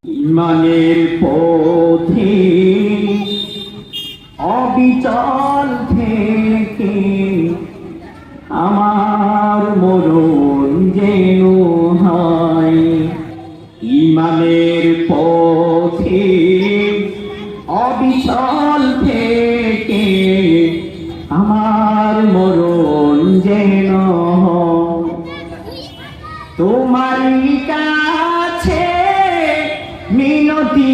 ইমানের পথে অবিচল থেকে আমার মরণ যেন হয়। ইমানের পথে অবিচল থেকে আমার মরণ যেন হয়। তোমারই কাছে মিনতি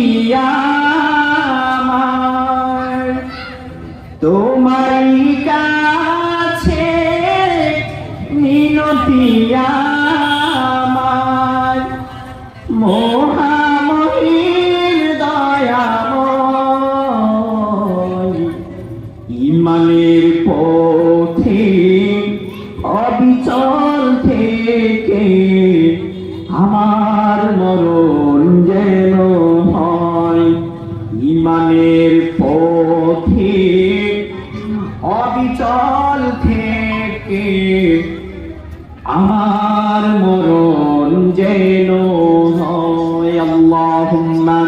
আমার, তোমারই কাছে মিনতি আমার, মহামহির দয়াময়। ইমানের পথে অবিচল থেকে আমার মরণ যেন হয়। ইমানের পথে অবিচল থেকে আমার মরণ যেন হয়। আল্লাহুম্মা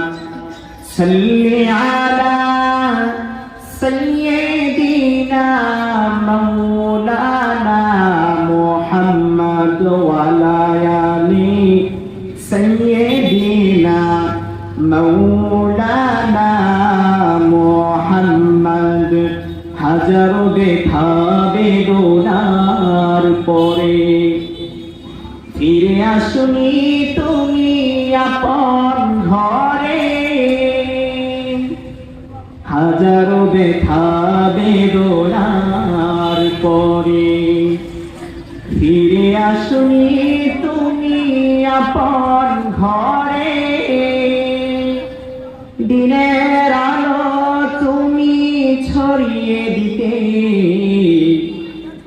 সাল্লি আলা সাইয়্যিদিনা মাওলানা মুহাম্মদ ওয়া আলা আলি সাইয়্যিদিনা মাওলানা মুহাম্মদ। হাজার ব্যথা বেদনার পরে ফিরে আসুনি তুমি আপন ঘরে। হাজারো ব্যথা বেদনার পরে ফিরে আসুনি তুমি আপন ঘরে। দিনের আলো তুমি ছড়িয়ে দিতে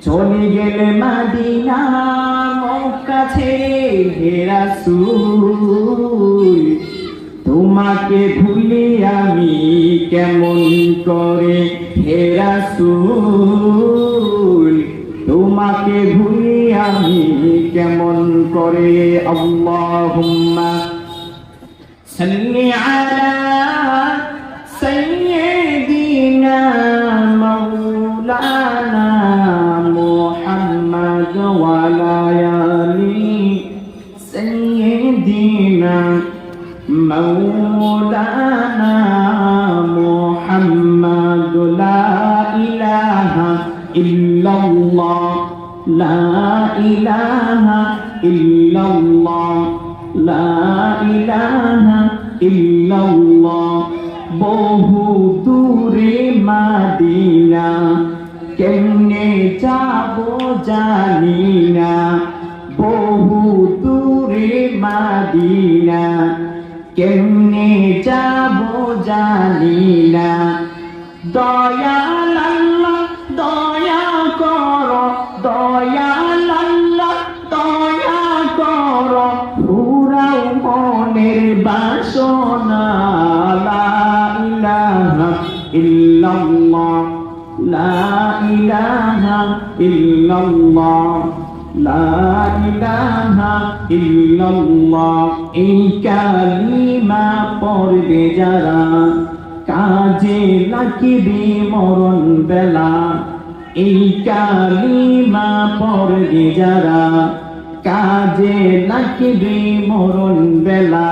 চলে গেলে মদিনা মক্কা ছেড়ে হে রাসূল। তোমাকে ভুলি আমি কেমন করে হে রাসূল, তোমাকে ভুলি আমি কেমন করে। আল্লাহুম্মা সাল্লি আলা সাইয়্যিদিনা মাওলানা মুহাম্মদ ওয়া আলা আলি সাইয়্যিদিনা মাওলানা মুহাম্মদ। লা ইলাহা ইল্লাল্লাহ, লা ইলাহা ইল্লাল্লাহ, লা ইলাহা ইল্লাল্লাহ। বহু দূরে মদিনা কেমনে যাব জানি না, বহু দূরে মদিনা কেমনে যাব জানি না। দয়াল আল্লাহ দয়া করো, দয়াল আল্লাহ দয়া করো, পুরাও মনের বাসনা। লা ইলাহা ইল্লাল্লাহ, লা ইলাহা ইল্লাল্লাহ, লা ইলাহা ইল্লাল্লাহ। এই কালিমা পড়বে যারা কাজে লাগিবে মরণ বেলা। এই কালিমা পড়বে যারা কাজে লাগিবে মরণ বেলা।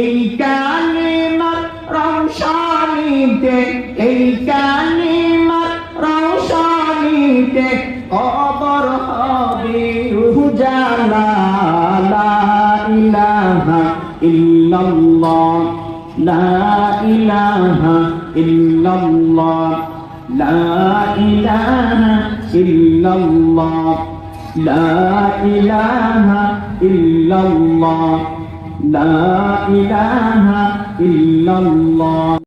এই কালিমার রওশনীতে, এই কালিমার রওশনীতে কবর হবে উজালা। লা ইলাহা ইল্লাল্লাহ, লা ইলাহা ইল্লাল্লাহ, লা ইলাহা ইল্লাল্লাহ, লা ইলাহা ইল্লাল্লাহ, লা ইলাহা ইল্লাল্লাহ।